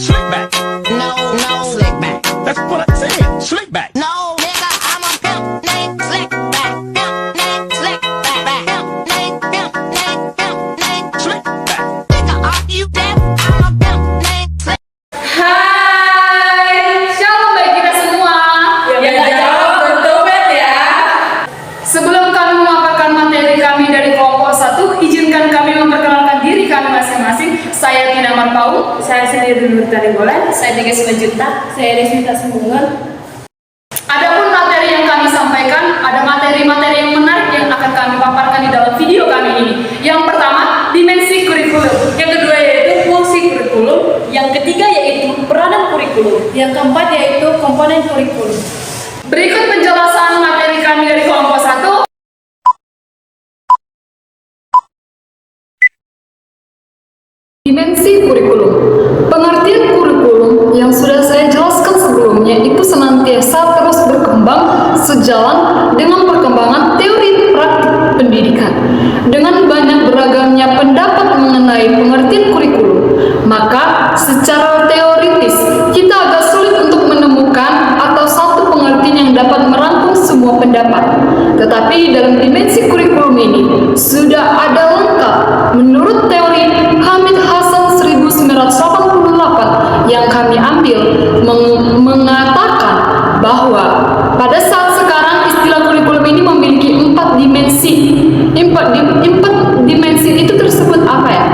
Slick back. No, slick back. That's what I said. Slick back. No, nigga, I'm a pimp named Slick Back. Pimp named Slick Back. Pimp named Slick back. Nigga, are you deaf? I'm a pimp named Slick. Hai, shalom bagi kita semua. Jawab bertobat ya. Sebelum kami memaparkan materi kami dari kelompok 1, izinkan kami memperkenalkan diri kami masing-masing. Saya Tina Marpau. Saya sendiri Nur Tarigolan. Saya Tiga Simanjuntak. Saya Desmita Sembungan. Adapun materi yang kami sampaikan, ada materi-materi yang menarik yang akan kami paparkan di dalam video kami ini. Yang pertama, dimensi kurikulum. Yang kedua yaitu fungsi kurikulum. Yang ketiga yaitu peranan kurikulum. Yang keempat yaitu komponen kurikulum. Berikut penjelasan materi kami dari kelompok 1. Dimensi kurikulum. Pengertian kurikulum yang sudah saya jelaskan sebelumnya itu senantiasa terus berkembang sejalan dengan perkembangan teori praktik pendidikan. Dengan banyak beragamnya pendapat mengenai pengertian kurikulum, maka secara teoritis kita agak sulit untuk menemukan atau satu pengertian yang dapat merangkum semua pendapat. Tetapi dalam dimensi kurikulum ini sudah ada lengkap menurut teori Hamid Hasan 1988 yang kami ambil mengatakan bahwa pada saat sekarang istilah kurikulum ini memiliki 4 dimensi. 4 dimensi itu tersebut apa ya?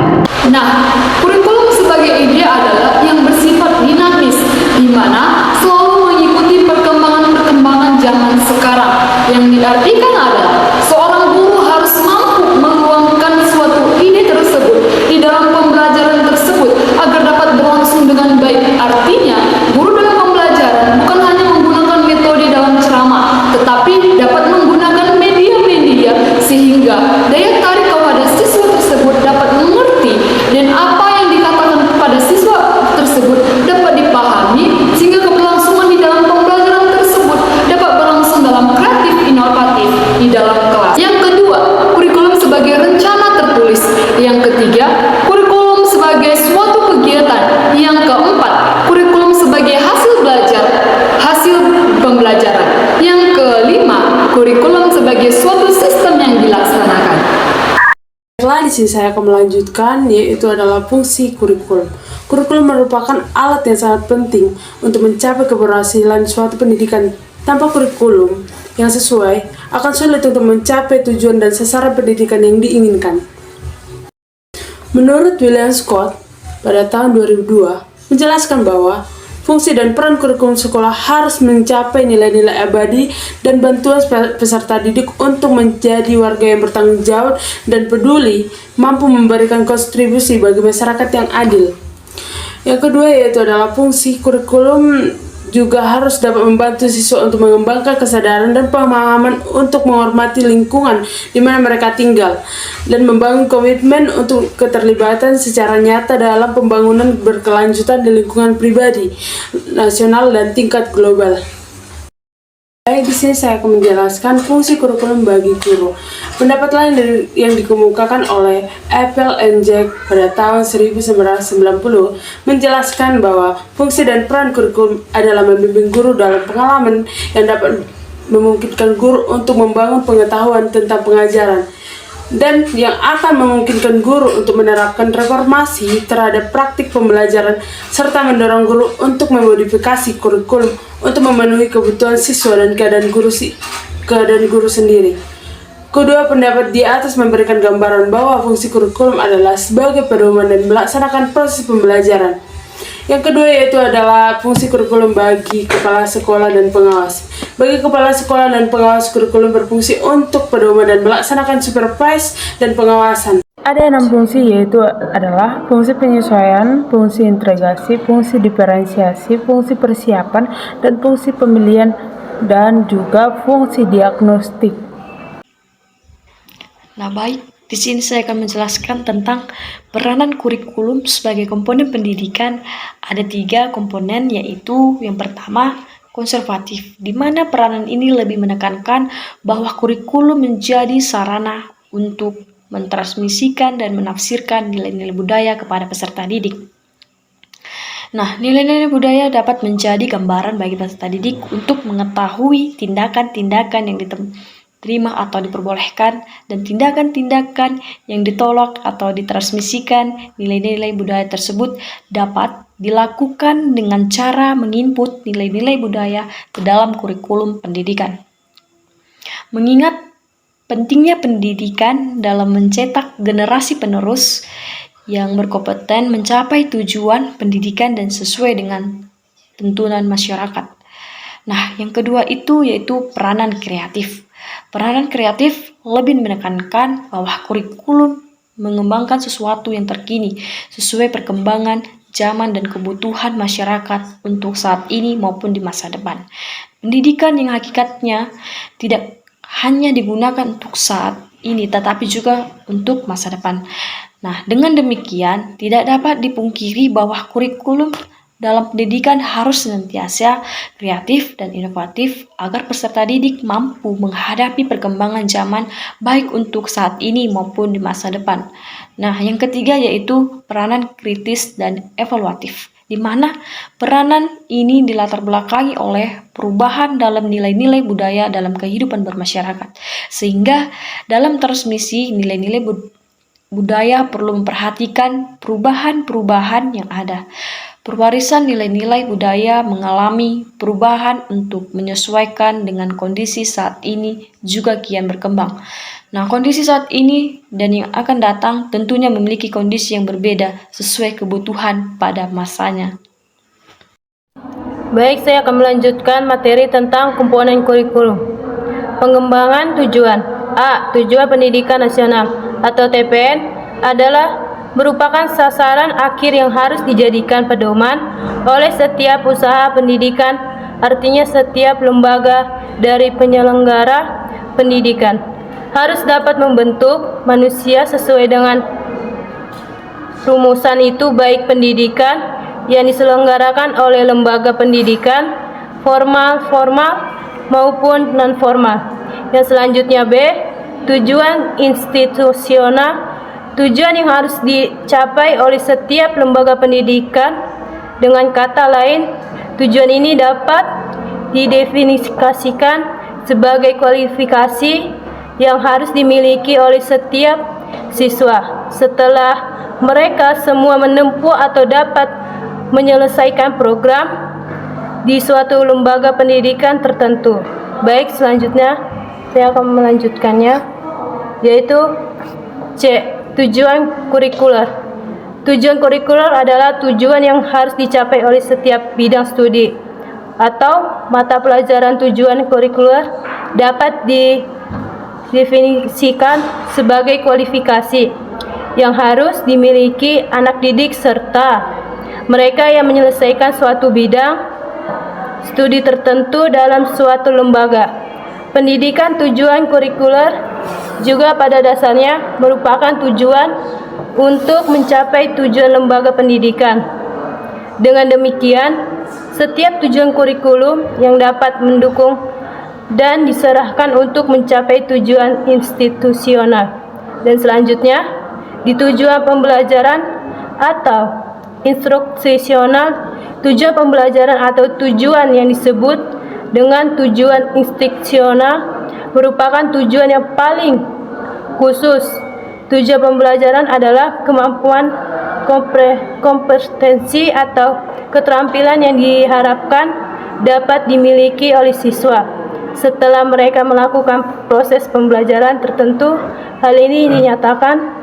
Nah, kurikulum sebagai ide adalah yang bersifat dinamis, di mana selalu mengikuti perkembangan zaman sekarang. Yang diartikan adalah seorang guru harus mampu menuangkan suatu ide tersebut di dalam pembelajaran tersebut agar dapat berlangsung dengan baik. Artinya, guru dalam pembelajaran bukan hanya menggunakan metode dalam ceramah, tetapi dapat menggunakan media-media sehingga daya tarik kepada siswa tersebut dapat mengerti dan apa yang dikatakan kepada siswa tersebut dapat dipahami sehingga keberlangsungan di dalam pembelajaran tersebut dapat berlangsung dalam kreatif inovatif di dalam kelas. Yang kedua, kurikulum sebagai rencana tertulis. Yang ketiga, kurikulum sebagai suatu kegiatan. Yang keempat, kurikulum sebagai hasil belajar, hasil pembelajaran. Yang kelima, kurikulum sebagai suatu sistem yang dilaksanakan. Setelah di sini saya akan melanjutkan, yaitu adalah fungsi kurikulum. Kurikulum merupakan alat yang sangat penting untuk mencapai keberhasilan suatu pendidikan. Tanpa kurikulum yang sesuai, akan sulit untuk mencapai tujuan dan sasaran pendidikan yang diinginkan. Menurut William Scott, pada tahun 2002, menjelaskan bahwa fungsi dan peran kurikulum sekolah harus mencapai nilai-nilai abadi dan bantuan peserta didik untuk menjadi warga yang bertanggung jawab dan peduli, mampu memberikan kontribusi bagi masyarakat yang adil. Yang kedua yaitu adalah fungsi kurikulum juga harus dapat membantu siswa untuk mengembangkan kesadaran dan pemahaman untuk menghormati lingkungan di mana mereka tinggal dan membangun komitmen untuk keterlibatan secara nyata dalam pembangunan berkelanjutan di lingkungan pribadi, nasional, dan tingkat global. Di sini saya akan menjelaskan fungsi kurikulum bagi guru. Pendapat lain yang dikemukakan oleh Apple and Jack pada tahun 1990 menjelaskan bahwa fungsi dan peran kurikulum adalah membimbing guru dalam pengalaman yang dapat memungkinkan guru untuk membangun pengetahuan tentang pengajaran dan yang akan memungkinkan guru untuk menerapkan reformasi terhadap praktik pembelajaran serta mendorong guru untuk memodifikasi kurikulum untuk memenuhi kebutuhan siswa dan keadaan guru sendiri. Kedua pendapat di atas memberikan gambaran bahwa fungsi kurikulum adalah sebagai pedoman dan melaksanakan proses pembelajaran. Yang kedua yaitu adalah fungsi kurikulum bagi kepala sekolah dan pengawas. Bagi kepala sekolah dan pengawas, kurikulum berfungsi untuk pedoman dan melaksanakan supervise dan pengawasan. Ada 6 fungsi yaitu adalah fungsi penyesuaian, fungsi integrasi, fungsi diferensiasi, fungsi persiapan, dan fungsi pemilihan, dan juga fungsi diagnostik. Nah baik, di sini saya akan menjelaskan tentang peranan kurikulum sebagai komponen pendidikan. Ada 3 komponen, yaitu yang pertama konservatif, di mana peranan ini lebih menekankan bahwa kurikulum menjadi sarana untuk mentransmisikan dan menafsirkan nilai-nilai budaya kepada peserta didik. Nah, nilai-nilai budaya dapat menjadi gambaran bagi peserta didik untuk mengetahui tindakan-tindakan yang diterima atau diperbolehkan dan tindakan-tindakan yang ditolak atau ditransmisikan. Nilai-nilai budaya tersebut dapat dilakukan dengan cara menginput nilai-nilai budaya ke dalam kurikulum pendidikan. Mengingat pentingnya pendidikan dalam mencetak generasi penerus yang berkompeten mencapai tujuan pendidikan dan sesuai dengan tuntunan masyarakat. Nah, yang kedua itu yaitu peranan kreatif. Peranan kreatif lebih menekankan bahwa kurikulum mengembangkan sesuatu yang terkini sesuai perkembangan zaman dan kebutuhan masyarakat untuk saat ini maupun di masa depan. Pendidikan yang hakikatnya tidak hanya digunakan untuk saat ini tetapi juga untuk masa depan. Nah, dengan demikian tidak dapat dipungkiri bahwa kurikulum dalam pendidikan harus senantiasa kreatif dan inovatif agar peserta didik mampu menghadapi perkembangan zaman baik untuk saat ini maupun di masa depan. Nah, yang ketiga yaitu peranan kritis dan evaluatif, di mana peranan ini dilatar belakangi oleh perubahan dalam nilai-nilai budaya dalam kehidupan bermasyarakat. Sehingga dalam transmisi nilai-nilai budaya perlu memperhatikan perubahan-perubahan yang ada. Pewarisan nilai-nilai budaya mengalami perubahan untuk menyesuaikan dengan kondisi saat ini juga kian berkembang. Nah, kondisi saat ini dan yang akan datang tentunya memiliki kondisi yang berbeda sesuai kebutuhan pada masanya. Baik, saya akan melanjutkan materi tentang komponen kurikulum. Pengembangan tujuan. A. Tujuan pendidikan nasional atau TPN adalah merupakan sasaran akhir yang harus dijadikan pedoman oleh setiap usaha pendidikan, artinya setiap lembaga dari penyelenggara pendidikan harus dapat membentuk manusia sesuai dengan rumusan itu, baik pendidikan yang diselenggarakan oleh lembaga pendidikan formal maupun non-formal. Yang selanjutnya B. Tujuan institusional. Tujuan yang harus dicapai oleh setiap lembaga pendidikan. Dengan kata lain, tujuan ini dapat didefinisikan sebagai kualifikasi yang harus dimiliki oleh setiap siswa setelah mereka semua menempuh atau dapat menyelesaikan program di suatu lembaga pendidikan tertentu. Baik, selanjutnya saya akan melanjutkannya, yaitu C. Tujuan kurikuler. Tujuan kurikuler adalah tujuan yang harus dicapai oleh setiap bidang studi atau mata pelajaran. Tujuan kurikuler dapat didefinisikan sebagai kualifikasi yang harus dimiliki anak didik serta mereka yang menyelesaikan suatu bidang studi tertentu dalam suatu lembaga pendidikan. Tujuan kurikuler juga pada dasarnya merupakan tujuan untuk mencapai tujuan lembaga pendidikan. Dengan demikian, setiap tujuan kurikulum yang dapat mendukung dan diserahkan untuk mencapai tujuan institusional. Dan selanjutnya, di tujuan pembelajaran atau instruksional, tujuan pembelajaran atau tujuan yang disebut dengan tujuan instruksional merupakan tujuan yang paling khusus. Tujuan pembelajaran adalah kemampuan, kompetensi atau keterampilan yang diharapkan dapat dimiliki oleh siswa setelah mereka melakukan proses pembelajaran tertentu. Hal ini dinyatakan.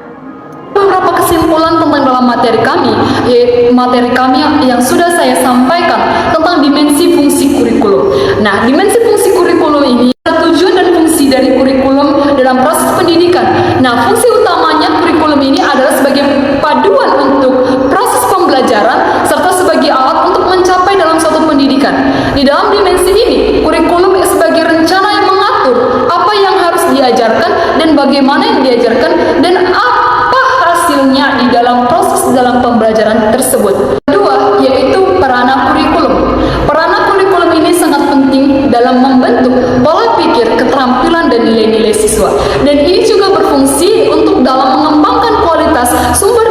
Beberapa kesimpulan tentang dalam materi kami, yaitu materi kami yang sudah saya sampaikan tentang dimensi fungsi kurikulum. Nah, dimensi fungsi kurikulum ini adalah tujuan dan fungsi dari kurikulum dalam proses pendidikan. Nah, fungsi utamanya kurikulum ini adalah sebagai paduan untuk proses pembelajaran serta sebagai alat untuk mencapai dalam suatu pendidikan. Di dalam dimensi ini, kurikulum sebagai rencana yang mengatur apa yang harus diajarkan dan bagaimana yang diajarkan dan apa hasilnya di dalam proses dalam pembelajaran tersebut. Kedua, yaitu peranan kurikulum. Peranan kurikulum ini sangat penting dalam membentuk pola pikir, keterampilan, dan nilai-nilai siswa. Dan ini juga berfungsi untuk dalam mengembangkan kualitas sumber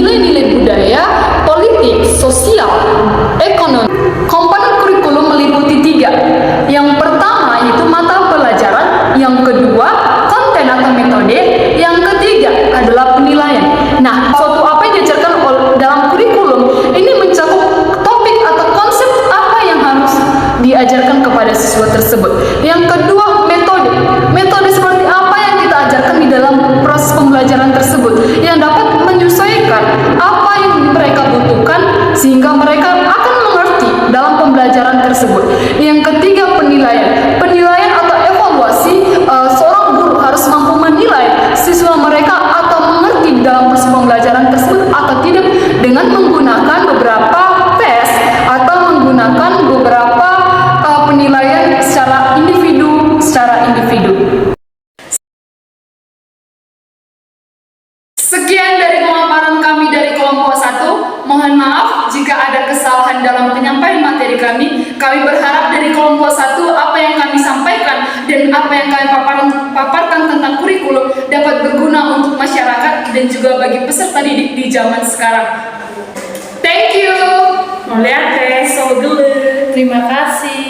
nilai-nilai budaya, politik, sosial, ekonomi. Komponen kurikulum meliputi 3. Yang pertama yaitu mata pelajaran, yang kedua konten atau metode, yang ketiga adalah penilaian. Nah, suatu apa yang diajarkan dalam kurikulum ini mencakup topik atau konsep apa yang harus diajarkan kepada siswa tersebut. Yang kedua metode. Metode seperti apa yang kita ajarkan di dalam proses pembelajaran tersebut yang dapat menyesuaikan apa yang mereka butuhkan sehingga mereka akan mengerti dalam pembelajaran tersebut. Yang ketiga penilaian. Penilaian atau evaluasi, seorang guru harus mampu menilai siswa mereka atau mengerti dalam proses pembelajaran tersebut atau tidak dengan menggunakan beberapa tes atau menggunakan beberapa penilaian secara individu. Sekian dari pemaparan kami dari kelompok 1. Mohon maaf jika ada kesalahan dalam penyampaian materi kami. Kami berharap dari kelompok 1 apa yang kami sampaikan dan apa yang kami paparkan tentang kurikulum dapat berguna untuk masyarakat dan juga bagi peserta didik di zaman sekarang. Thank you. Terima kasih.